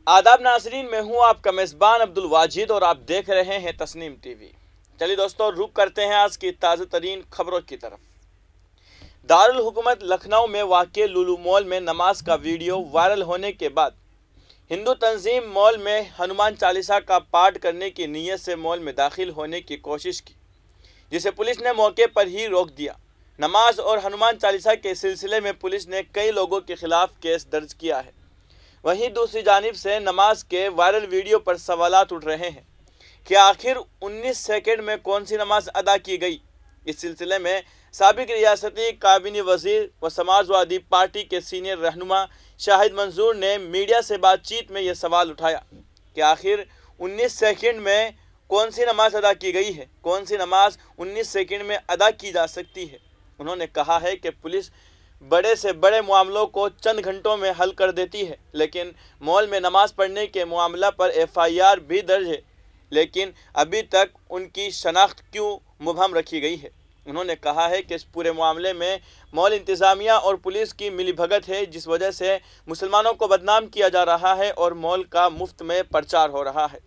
आदाब नाजरीन, मैं हूं आपका मेज़बान अब्दुल वाजिद और आप देख रहे हैं तस्नीम टीवी। चलिए दोस्तों, रुक करते हैं आज की ताज़ा तरीन खबरों की तरफ। दारुल हुकूमत लखनऊ में वाक़े लुलु मॉल में नमाज का वीडियो वायरल होने के बाद हिंदू तंजीम मॉल में हनुमान चालीसा का पाठ करने की नीयत से मॉल में दाखिल होने की कोशिश की, जिसे पुलिस ने मौके पर ही रोक दिया। नमाज और हनुमान चालीसा के सिलसिले में पुलिस ने कई लोगों के खिलाफ केस दर्ज किया है। वहीं दूसरी जानिब से नमाज के वायरल वीडियो पर सवालात उठ रहे हैं कि आखिर 19 सेकंड में कौन सी नमाज अदा की गई। इस सिलसिले में साबिक रियासती काबीना वजीर व समाजवादी पार्टी के सीनियर रहनुमा शाहिद मंसूर ने मीडिया से बातचीत में यह सवाल उठाया कि आखिर 19 सेकंड में कौन सी नमाज अदा की गई है, कौन सी नमाज 19 सेकंड में अदा की जा सकती है। उन्होंने कहा है कि पुलिस बड़े से बड़े मामलों को चंद घंटों में हल कर देती है, लेकिन मॉल में नमाज पढ़ने के मामला पर FIR भी दर्ज है, लेकिन अभी तक उनकी शनाख्त क्यों मुबहम रखी गई है। उन्होंने कहा है कि इस पूरे मामले में मॉल इंतज़ामिया और पुलिस की मिलीभगत है, जिस वजह से मुसलमानों को बदनाम किया जा रहा है और मॉल का मुफ्त में प्रचार हो रहा है।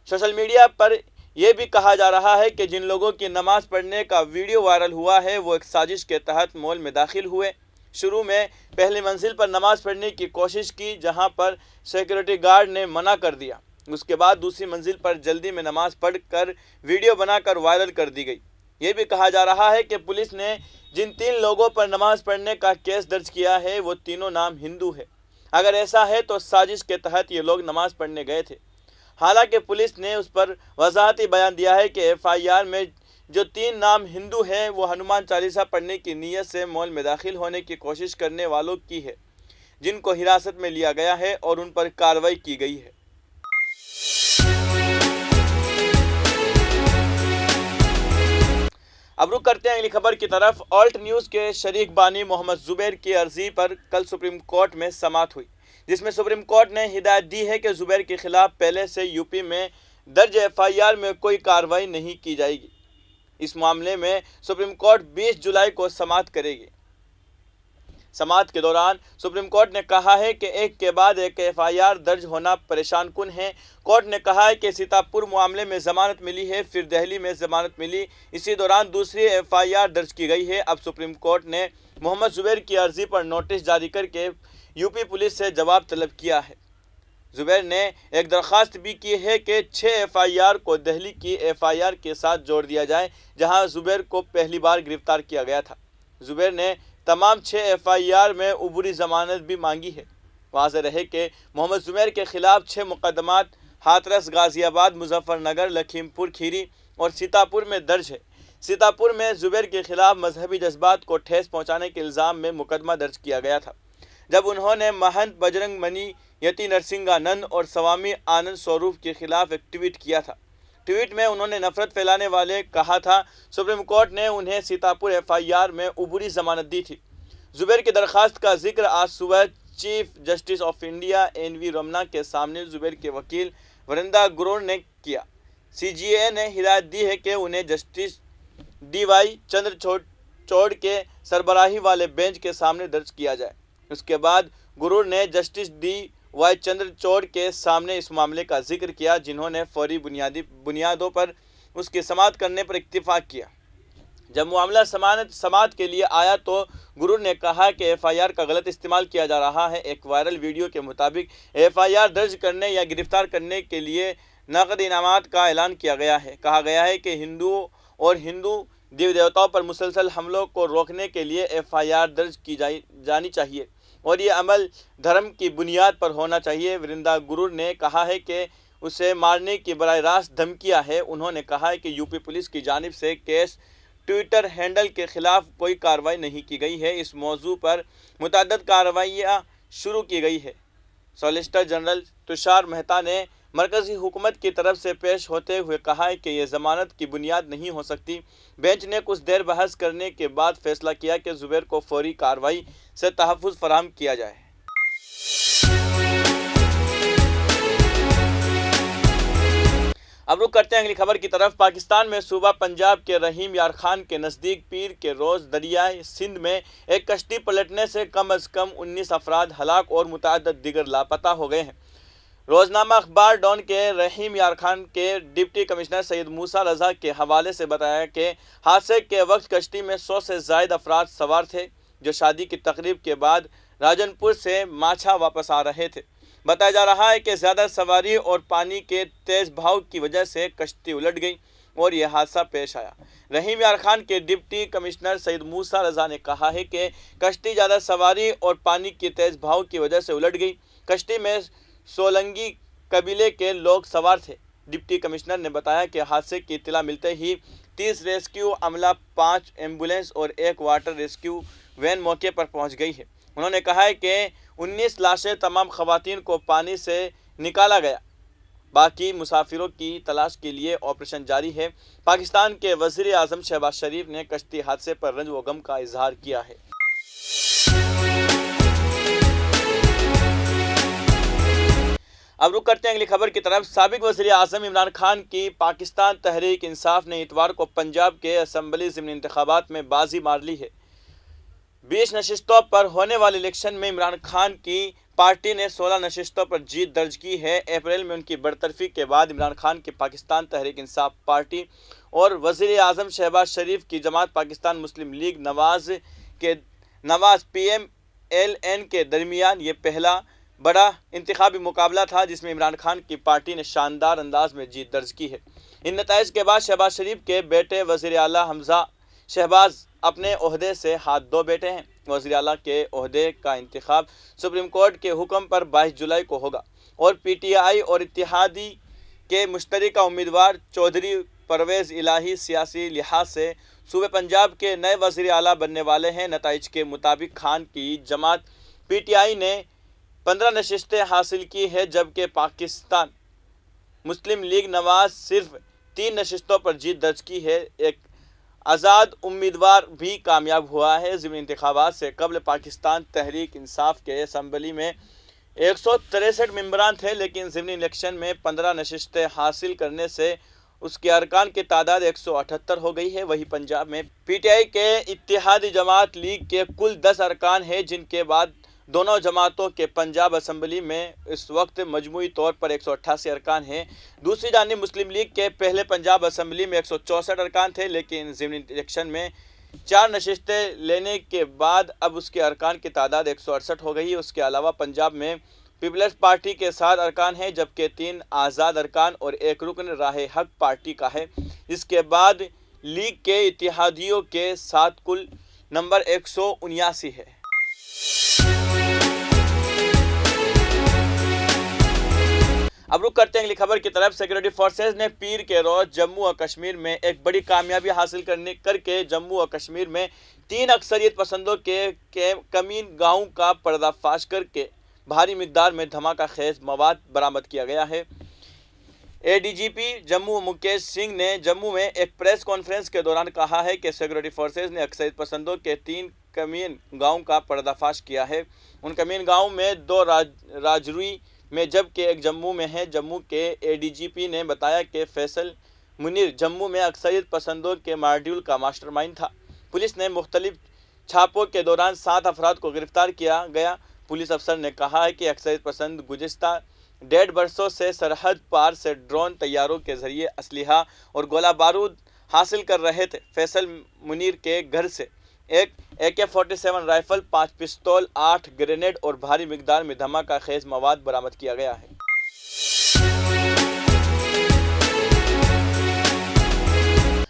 सोशल मीडिया पर यह भी कहा जा रहा है कि जिन लोगों की नमाज पढ़ने का वीडियो वायरल हुआ है वो एक साजिश के तहत मॉल में दाखिल हुए। शुरू में पहली मंजिल पर नमाज पढ़ने की कोशिश की, जहां पर सिक्योरिटी गार्ड ने मना कर दिया। उसके बाद दूसरी मंजिल पर जल्दी में नमाज पढ़कर वीडियो बनाकर वायरल कर दी गई। ये भी कहा जा रहा है कि पुलिस ने जिन 3 लोगों पर नमाज पढ़ने का केस दर्ज किया है वो तीनों नाम हिंदू है। अगर ऐसा है तो साजिश के तहत ये लोग नमाज पढ़ने गए थे। हालांकि पुलिस ने उस पर वजाहती बयान दिया है कि FIR में जो 3 नाम हिंदू हैं वो हनुमान चालीसा पढ़ने की नीयत से मॉल में दाखिल होने की कोशिश करने वालों की है, जिनको हिरासत में लिया गया है और उन पर कार्रवाई की गई है। अब रुक करते हैं अगली खबर की तरफ। ऑल्ट न्यूज़ के शरीक बानी मोहम्मद जुबैर की अर्जी पर कल सुप्रीम कोर्ट में समाअत हुई, जिसमें सुप्रीम कोर्ट ने हिदायत दी है कि जुबैर के खिलाफ पहले से यूपी में दर्ज FIR में कोई कार्रवाई नहीं की जाएगी। इस मामले में सुप्रीम कोर्ट 20 जुलाई को समाअत करेगी। समाअत के दौरान सुप्रीम कोर्ट ने कहा है कि एक के बाद एक FIR दर्ज होना परेशान कुन है। कोर्ट ने कहा है कि सीतापुर मामले में जमानत मिली है, फिर दिल्ली में जमानत मिली, इसी दौरान दूसरी FIR दर्ज की गई है। अब सुप्रीम कोर्ट ने मोहम्मद जुबैर की अर्जी पर नोटिस जारी करके यूपी पुलिस से जवाब तलब किया है। जुबैर ने एक दरख्वास्त भी की है कि 6 FIR को दिल्ली की FIR के साथ जोड़ दिया जाए, जहां जुबैर को पहली बार गिरफ्तार किया गया था। जुबैर ने तमाम 6 FIR में उबूरी जमानत भी मांगी है। वाज़ेह रहे कि मोहम्मद जुबैर के खिलाफ 6 मुकदमात हाथरस, गाज़ियाबाद, मुजफ्फरनगर, लखीमपुर खीरी और सीतापुर में दर्ज है। सीतापुर में जुबैर के खिलाफ मजहबी जज्बात को ठेस पहुँचाने के इल्ज़ाम में मुकदमा दर्ज किया गया था, जब उन्होंने महंत बजरंग मणि यति नरसिंहानंद और स्वामी आनंद स्वरूप के खिलाफ एक ट्वीट किया था। ट्वीट में उन्होंने नफरत फैलाने वाले कहा था। सुप्रीम कोर्ट ने उन्हें सीतापुर FIR में उबूरी जमानत दी थी। जुबैर की दरख्वास्त का जिक्र आज सुबह chief justice of India NV Ramana के सामने जुबैर के वकील वरिंदा गुरोर ने किया। CJA ने हिदायत दी है कि उन्हें जस्टिस DY चंद्रचूड़ के सरबराही वाले बेंच के सामने दर्ज किया जाए। उसके बाद गुरूर ने जस्टिस DY चंद्रचूड़ के सामने इस मामले का जिक्र किया, जिन्होंने फौरी बुनियादों पर उसकी समाअत करने पर इत्तिफाक किया। जब मामला समाअत के लिए आया तो गुरूर ने कहा कि FIR का गलत इस्तेमाल किया जा रहा है। एक वायरल वीडियो के मुताबिक FIR दर्ज करने या गिरफ्तार करने के लिए नकद इनामात का ऐलान किया गया है। कहा गया है कि हिंदुओं और हिंदू देवी देवताओं पर मुसलसल हमलों को रोकने के लिए FIR दर्ज की जानी चाहिए और ये अमल धर्म की बुनियाद पर होना चाहिए। वरिंदा गुरूर ने कहा है कि उसे मारने की बराह रास्त धमकियां है। उन्होंने कहा है कि यूपी पुलिस की जानिब से केस ट्विटर हैंडल के खिलाफ कोई कार्रवाई नहीं की गई है। इस मौजू पर मुतअद्दिद कार्रवाइयाँ शुरू की गई है। सॉलिसिटर जनरल तुषार मेहता ने मरकज़ी हुकूमत की तरफ से पेश होते हुए कहा है कि यह ज़मानत की बुनियाद नहीं हो सकती। बेंच ने कुछ देर बहस करने के बाद फैसला किया कि जुबैर को फौरी कार्रवाई से तहफ़्फ़ुज़ फराहम किया जाए। अब रुक करते हैं अगली खबर की तरफ। पाकिस्तान में सूबा पंजाब के रहीम यार खान के नज़दीक पीर के रोज़ दरियाए सिंध में एक कश्ती पलटने से कम अज़ कम 19 अफराद हलाक और मुतअद्दिद दीगर लापता हो गए हैं। روزنامہ اخبار ڈان کے رحیم یار خان کے ڈپٹی کمشنر سید موسیٰ رضا کے حوالے سے بتایا کہ حادثے کے وقت کشتی میں 100 سے زائد افراد سوار تھے جو شادی کی تقریب کے بعد راجن پور سے ماچھا واپس آ رہے تھے۔ بتایا جا رہا ہے کہ زیادہ سواری اور پانی کے تیز بہاؤ کی وجہ سے کشتی الٹ گئی اور یہ حادثہ پیش آیا۔ رحیم یار خان کے ڈپٹی کمشنر سید موسیٰ رضا نے کہا ہے کہ کشتی زیادہ سواری اور پانی کے تیز بہاؤ کی وجہ سے الٹ گئی۔ کشتی میں سولنگی قبیلے کے لوگ سوار تھے۔ ڈپٹی کمشنر نے بتایا کہ حادثے کی اطلاع ملتے ہی 30 ریسکیو عملہ، 5 ایمبولینس اور 1 واٹر ریسکیو وین موقع پر پہنچ گئی ہے۔ انہوں نے کہا ہے کہ 19 لاشیں تمام خواتین کو پانی سے نکالا گیا۔ باقی مسافروں کی تلاش کے لیے آپریشن جاری ہے۔ پاکستان کے وزیر اعظم شہباز شریف نے کشتی حادثے پر رنج و غم کا اظہار کیا ہے۔ اب رخ کرتے ہیں اگلی خبر کی طرف۔ سابق وزیر اعظم عمران خان کی پاکستان تحریک انصاف نے اتوار کو پنجاب کے اسمبلی ضمنی انتخابات میں بازی مار لی ہے۔ 20 نشستوں پر ہونے والے الیکشن میں عمران خان کی پارٹی نے 16 نشستوں پر جیت درج کی ہے۔ اپریل میں ان کی برطرفی کے بعد عمران خان کی پاکستان تحریک انصاف پارٹی اور وزیر اعظم شہباز شریف کی جماعت پاکستان مسلم لیگ نواز PMLN کے درمیان یہ پہلا بڑا انتخابی مقابلہ تھا جس میں عمران خان کی پارٹی نے شاندار انداز میں جیت درج کی ہے۔ ان نتائج کے بعد شہباز شریف کے بیٹے وزیر اعلیٰ حمزہ شہباز اپنے عہدے سے ہاتھ دھو بیٹھے ہیں۔ وزیر اعلیٰ کے عہدے کا انتخاب سپریم کورٹ کے حکم پر 22 جولائی کو ہوگا اور PTI اور اتحادی کے مشترکہ امیدوار چودھری پرویز الہی سیاسی لحاظ سے صوبہ پنجاب کے نئے وزیر اعلیٰ بننے والے ہیں۔ نتائج کے مطابق خان کی جماعت PTI نے 15 نشستیں حاصل کی ہے جبکہ پاکستان مسلم لیگ نواز صرف 3 نشستوں پر جیت درج کی ہے۔ ایک آزاد امیدوار بھی کامیاب ہوا ہے۔ ضمنی انتخابات سے قبل پاکستان تحریک انصاف کے اسمبلی میں 163 ممبران تھے لیکن ضمنی الیکشن میں 15 نشستیں حاصل کرنے سے اس کے ارکان کی تعداد 178 ہو گئی ہے۔ وہی پنجاب میں PTI کے اتحادی جماعت لیگ کے کل 10 ارکان ہیں جن کے بعد دونوں جماعتوں کے پنجاب اسمبلی میں اس وقت مجموعی طور پر 188 ارکان ہیں۔ دوسری جانب مسلم لیگ کے پہلے پنجاب اسمبلی میں 164 ارکان تھے لیکن ضمنی الیکشن میں 4 نشستیں لینے کے بعد اب اس کے ارکان کی تعداد 168 ہو گئی۔ اس کے علاوہ پنجاب میں پیپلز پارٹی کے 7 ارکان ہیں جبکہ 3 آزاد ارکان اور 1 رکن راہ حق پارٹی کا ہے۔ اس کے بعد لیگ کے اتحادیوں کے ساتھ کل نمبر 179 ہے۔ اب رخ کرتے ہیں اگلی خبر کی طرف۔ سیکورٹی فورسز نے پیر کے روز جموں و کشمیر میں ایک بڑی کامیابی حاصل کر کے جموں و کشمیر میں 3 اکثریت پسندوں کے کمین گاہوں کا پردہ فاش کر کے بھاری مقدار میں دھماکہ خیز مواد برآمد کیا گیا ہے۔ ADGP جموں مکیش سنگھ نے جموں میں ایک پریس کانفرنس کے دوران کہا ہے کہ سیکورٹی فورسز نے اکثریت پسندوں کے 3 کمین گاہوں کا پردہ فاش کیا ہے۔ ان کمین گاہوں میں 2 راجوری میں جبکہ 1 جموں میں ہے۔ جموں کے ADGP نے بتایا کہ فیصل منیر جموں میں اکثریت پسندوں کے ماڈیول کا ماسٹر مائنڈ تھا۔ پولیس نے مختلف چھاپوں کے دوران 7 افراد کو گرفتار کیا گیا۔ پولیس افسر نے کہا ہے کہ اکثریت پسند گزشتہ 1.5 برسوں سے سرحد پار سے ڈرون طیاروں کے ذریعے اسلحہ اور گولہ بارود حاصل کر رہے تھے۔ فیصل منیر کے گھر سے ایک AK-47 رائفل، 5 پستول، 8 گرینیڈ اور بھاری مقدار میں دھماکہ خیز مواد برآمد کیا گیا ہے۔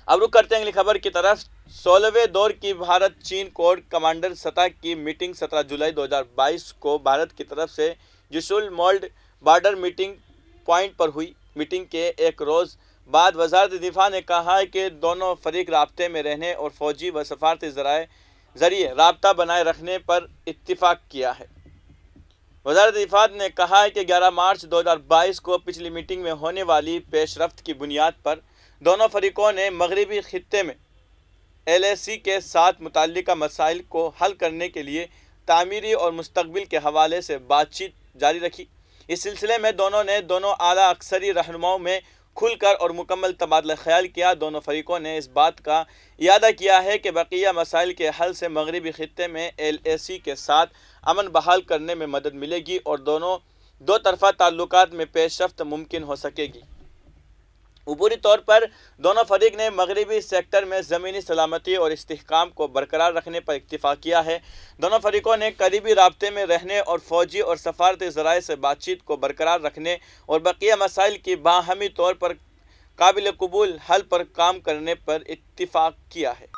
اب رخ کرتے ہیں اگلی خبر کی طرف۔ 16ویں دور کی بھارت چین کوڈ کمانڈر سطح کی میٹنگ 17 جولائی 2022 کو بھارت کی طرف سے جسول مولڈ بارڈر میٹنگ پوائنٹ پر ہوئی۔ میٹنگ کے ایک روز بعد وزارت دفاع نے کہا ہے کہ دونوں فریق رابطے میں رہنے اور فوجی و سفارتی ذریعے رابطہ بنائے رکھنے پر اتفاق کیا ہے۔ وزارت دفاع نے کہا ہے کہ 11 مارچ 2022 کو پچھلی میٹنگ میں ہونے والی پیش رفت کی بنیاد پر دونوں فریقوں نے مغربی خطے میں LAC کے ساتھ متعلقہ مسائل کو حل کرنے کے لیے تعمیری اور مستقبل کے حوالے سے بات چیت جاری رکھی۔ اس سلسلے میں دونوں نے دونوں اعلیٰ عسکری رہنماؤں میں کھل کر اور مکمل تبادلہ خیال کیا۔ دونوں فریقوں نے اس بات کا اعادہ کیا ہے کہ بقیہ مسائل کے حل سے مغربی خطے میں LAC کے ساتھ امن بحال کرنے میں مدد ملے گی اور دونوں दो तरफा ताल्लुकात में पेशरफ्त मुमकिन हो सकेगी। अबूरी तौर पर दोनों फरीक ने मगरबी सेक्टर में ज़मीनी सलामती और इस्तेहकाम को बरकरार रखने पर इत्तिफाक किया है। दोनों फरीकों ने करीबी राब्ते में रहने और फ़ौजी और सफारती ज़राए से बातचीत को बरकरार रखने और बकिया मसाइल की बाहमी तौर पर काबिल कबूल हल पर काम करने पर इत्तिफाक किया है।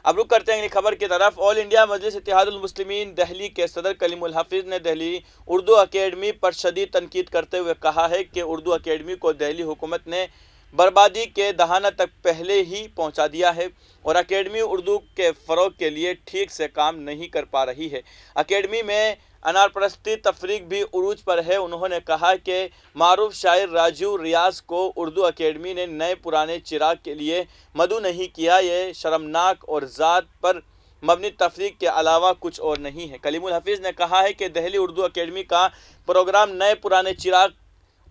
अब रुक करते हैं अगली खबर की तरफ। ऑल इंडिया मजलिस इत्तेहादुल मुस्लिमीन दिल्ली के सदर कलीमुल हफीज़ ने दिल्ली उर्दू अकेडमी पर शदीद तनकीद करते हुए कहा है कि उर्दू अकेडमी को दिल्ली हुकूमत ने बर्बादी के दहाना तक पहले ही पहुंचा दिया है और अकेडमी उर्दू के फ़रोग के लिए ठीक से काम नहीं कर पा रही है। अकेडमी में अनारपरस्ती तफरीक भी उरूज पर है। उन्होंने कहा कि मारूफ शायर राजू रियाज को उर्दू अकेडमी ने नए पुराने चिराग के लिए मदऊ नहीं किया। ये शर्मनाक और ज़ात पर मबनी तफरीक के अलावा कुछ और नहीं है। कलीमुल हफीज़ ने कहा है कि दिल्ली उर्दू अकेडमी का प्रोग्राम नए पुराने चिराग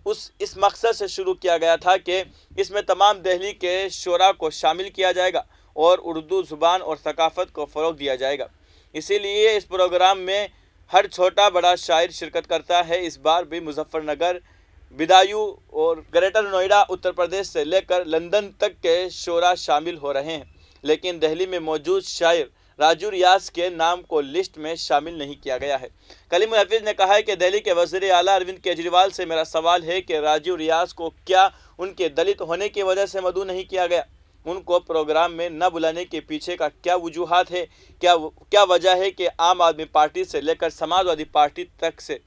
इस मकसद से शुरू किया गया था कि इसमें तमाम दिल्ली के शोरा को शामिल किया जाएगा और उर्दू ज़ुबान और सकाफ़त को फ़रोग़ दिया जाएगा। इसीलिए इस प्रोग्राम में हर छोटा बड़ा शायर शिरकत करता है। इस बार भी मुजफ्फरनगर, बिदायूं और ग्रेटर नोएडा, उत्तर प्रदेश से लेकर लंदन तक के शोरा शामिल हो रहे हैं, लेकिन दिल्ली में मौजूद शायर राजू रियाज के नाम को लिस्ट में शामिल नहीं किया गया है। कलीमुल हफीज़ ने कहा है कि दिल्ली के वज़ीर आला अरविंद केजरीवाल से मेरा सवाल है कि राजू रियाज को क्या उनके दलित होने की वजह से मदऊ नहीं किया गया? उनको प्रोग्राम में न बुलाने के पीछे का क्या वजूहात है? क्या वजह है कि आम आदमी पार्टी से लेकर समाजवादी पार्टी तक से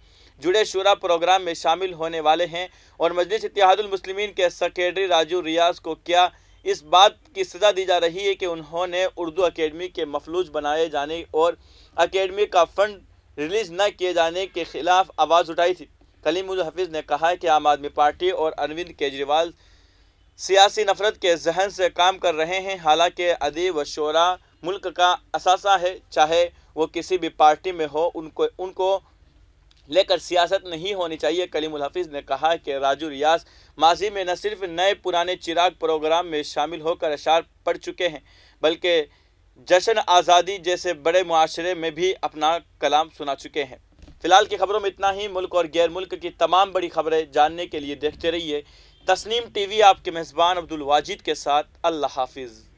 जुड़े शूरा प्रोग्राम में शामिल होने वाले हैं? और मजलिस इत्तेहादुल मुस्लिमीन के सेक्रेटरी राजू रियाज को क्या इस बात की सज़ा दी जा रही है कि उन्होंने उर्दू अकेडमी के मफलूज बनाए जाने और अकेडमी का फ़ंड रिलीज़ न किए जाने के ख़िलाफ़ आवाज़ उठाई थी? कलीमुल हफीज़ ने कहा है कि आम आदमी पार्टी और अरविंद केजरीवाल सियासी नफरत के जहन से काम कर रहे हैं। हालांकि अदीब व शोरा मुल्क का असासा है, चाहे वो किसी भी पार्टी में हो, उनको लेकर सियासत नहीं होनी चाहिए। कलीमुल हफीज़ ने कहा कि राजू रियाज माजी में न सिर्फ नए पुराने चिराग प्रोग्राम में शामिल होकर अशार पढ़ चुके हैं, बल्कि जश्न आज़ादी जैसे बड़े मुआशरे में भी अपना कलाम सुना चुके हैं। फ़िलहाल की खबरों में इतना ही। मुल्क और गैर मुल्क की तमाम बड़ी खबरें जानने के लिए देखते रहिए तस्नीम टीवी। आपके मेज़बान अब्दुल वाजिद के साथ। अल्लाह हाफिज़।